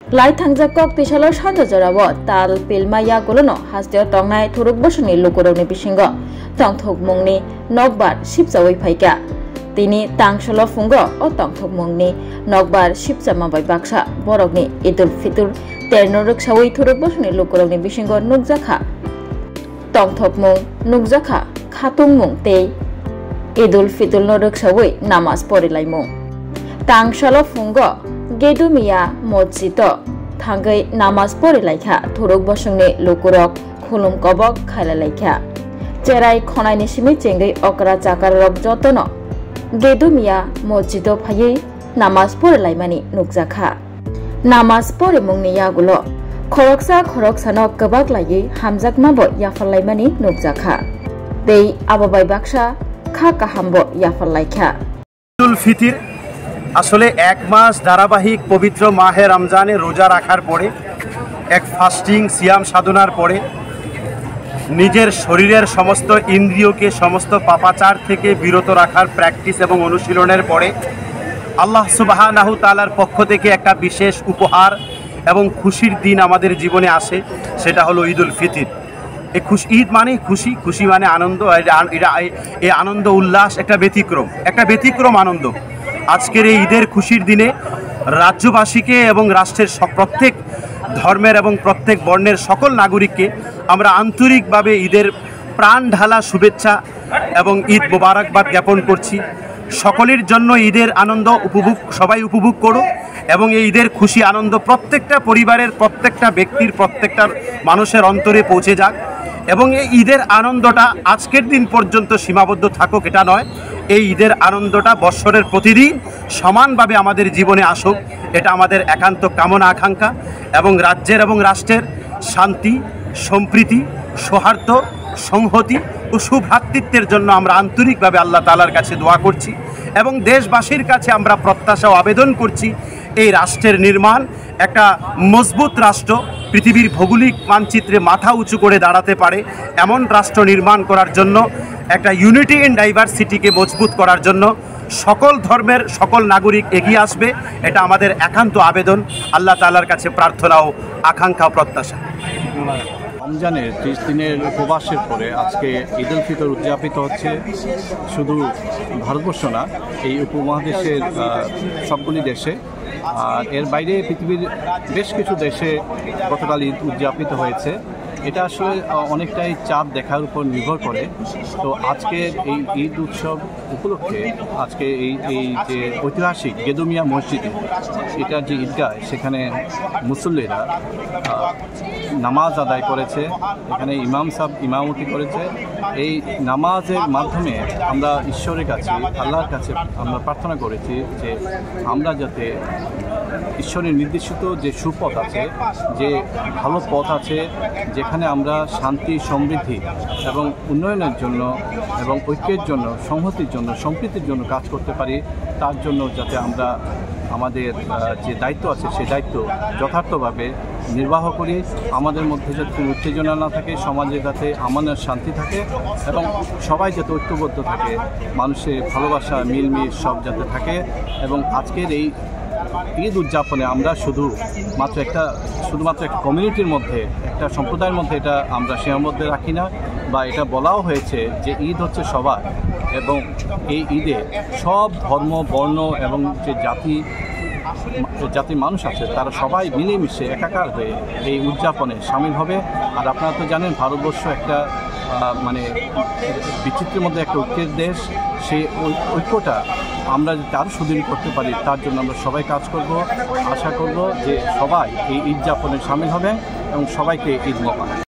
Lai Thangjak Tishala Shanta Jarabo, Tal Pilmaya Golono, Hastio Tongai, Turuk Boshani, Lukuroni Bishingo, Tong Tok Mungni, Nogbar, Shipsawi Paika, Tini Tang Shalo Fungo, or Tong Tok Mungni, Nogbar, Shipsama by Baksha, Borogni, Idul Fitur, Ternuruk Shawi, Turuk Boshani, Lukuroni Bishingo, Nugzaka, Tong Tok Mung, Nugzaka, Katung Mung Te, Idul Fitul Noruk Shawi, Namas Porilai Mung, Tang Shalo Fungo, Gedumia Mojito Tangai Namas Porilaika, Turuk Boshungni Lukurok, Kulum Kobok, Kalalaika. Jerai Konai Nishimi Chingi Okra Zakarok Jotono. Gedumia Mojito Payi, Namas Porilaimani Nukzaka. Namas Porimungni Yagulo. Koroksa Koroksano Kabak Layi, Hamzak Mabo Yafalaimani Nukzaka. They Ababai Baksha, Kaka Hambo Yafalaika. Fitir আসলে এক মাস ধারাবাহিক পবিত্র মাহে রমজানে রোজা রাখার পরে এক ফাস্টিং সিয়াম সাধনার পরে নিজের শরীরের সমস্ত ইন্দ্রিয়কে সমস্ত পাপাচার থেকে বিরত রাখার প্র্যাকটিস এবং অনুশীলনের পরে আল্লাহ সুবহানাহু তাআলার পক্ষ থেকে একটা বিশেষ উপহার এবং খুশির দিন আমাদের জীবনে আসে সেটা হলো ঈদুল ফিতর। এই ঈদ মানে খুশি, খুশি মানে আনন্দ, এই আনন্দ উল্লাস একটা ব্যতিক্রম আনন্দ। আজকের এই ঈদের খুশির দিনে রাজ্যবাসীকে এবং রাষ্ট্রের প্রত্যেক ধর্মের এবং প্রত্যেক বর্ণের সকল নাগরিককে আমরা আন্তরিকভাবে ঈদের প্রাণ ঢালা শুভেচ্ছা এবং ঈদ মোবারকবাদ জ্ঞাপন করছি। সকলের জন্য ঈদের আনন্দ সবাই উপভোগ করো এবং এই ঈদের খুশি আনন্দ প্রত্যেকটা পরিবারের প্রত্যেকটা ব্যক্তির প্রত্যেকটা মানুষের অন্তরে পৌঁছে যাক এবং এই ঈদের আনন্দটা আজকের দিন পর্যন্ত সীমাবদ্ধ থাকুক এটা নয়, এই ঈদের আনন্দটা বৎসরের প্রতিদিন সমানভাবে আমাদের জীবনে আসুক, এটা আমাদের একান্ত কামনা আকাঙ্ক্ষা। এবং রাজ্যের এবং রাষ্ট্রের শান্তি, সম্প্রীতি, সৌহার্দ্য, সংহতি ও সুভ্রাতৃত্বের জন্য আমরা আন্তরিকভাবে আল্লাহ তাআলার কাছে দোয়া করছি এবং দেশবাসীর কাছে আমরা প্রত্যাশা ও আবেদন করছি এই রাষ্ট্রের নির্মাণ একটা মজবুত রাষ্ট্র, পৃথিবীর ভৌগোলিক মানচিত্রে মাথা উঁচু করে দাঁড়াতে পারে এমন রাষ্ট্র নির্মাণ করার জন্য, একটা ইউনিটি ইন ডাইভার্সিটিকে মজবুত করার জন্য সকল ধর্মের সকল নাগরিক এগিয়ে আসবে, এটা আমাদের একান্ত আবেদন, আল্লাহ তাআলার কাছে প্রার্থনা ও আকাঙ্ক্ষা ও প্রত্যাশা। রমজানের 30 দিনের উপবাসের পরে আজকে ঈদুল ফিতর উদযাপিত হচ্ছে শুধু ভারতবর্ষ না, এই উপমহাদেশের সবগুলি দেশে, আর এর বাইরে পৃথিবীর বেশ কিছু দেশে গতকাল ঈদ উদযাপিত হয়েছে। এটা আসলে অনেকটাই চাঁদ দেখার উপর নির্ভর করে। তো আজকের এই ঈদ উৎসব উপলক্ষে আজকে এই যে ঐতিহাসিক গেদুমিয়া মসজিদে, এটার যে ঈদগাহ, সেখানে মুসল্লিরা নামাজ আদায় করেছে, এখানে ইমাম সাহেব ইমামতি করেছে। এই নামাজের মাধ্যমে আমরা ঈশ্বরের কাছে, আল্লাহর কাছে আমরা প্রার্থনা করেছি যে আমরা যাতে ঈশ্বরের নির্দেশিত যে সুপথ আছে, যে ভালো পথ আছে, যেখানে আমরা শান্তি, সমৃদ্ধি এবং উন্নয়নের জন্য এবং ঐক্যের জন্য, সংহতির জন্য, সম্প্রীতির জন্য কাজ করতে পারি, তার জন্য যাতে আমরা আমাদের যে দায়িত্ব আছে সেই দায়িত্ব যথার্থভাবে নির্বাহ করি। আমাদের মধ্যে যাতে উত্তেজনা না থাকে, সমাজে যাতে আমানের শান্তি থাকে এবং সবাই যাতে ঐক্যবদ্ধ থাকে, মানুষের ভালোবাসা, মিলমিশ সব যাতে থাকে। এবং আজকের এই ঈদ উদযাপনে আমরা শুধুমাত্র একটা কমিউনিটির মধ্যে, একটা সম্প্রদায়ের মধ্যে এটা আমরা সীমাবদ্ধ রাখি না, বা এটা বলাও হয়েছে যে ঈদ হচ্ছে সবার, এবং এই ঈদে সব ধর্ম, বর্ণ এবং যে জাতির মানুষ আছে তারা সবাই মিলেমিশে একাকার হয়ে এই উদযাপনে সামিল হবে। আর আপনারা তো জানেন ভারতবর্ষ একটা মানে বিচিত্রের মধ্যে একটা ঐক্যের দেশ। সেই ঐক্যটা আমরা যদি আরও সুদৃঢ় করতে পারি, তার জন্য আমরা সবাই কাজ করব। আশা করব যে সবাই এই ঈদ যাপনে সামিল হবে এবং সবাইকে ঈদ মোবারক।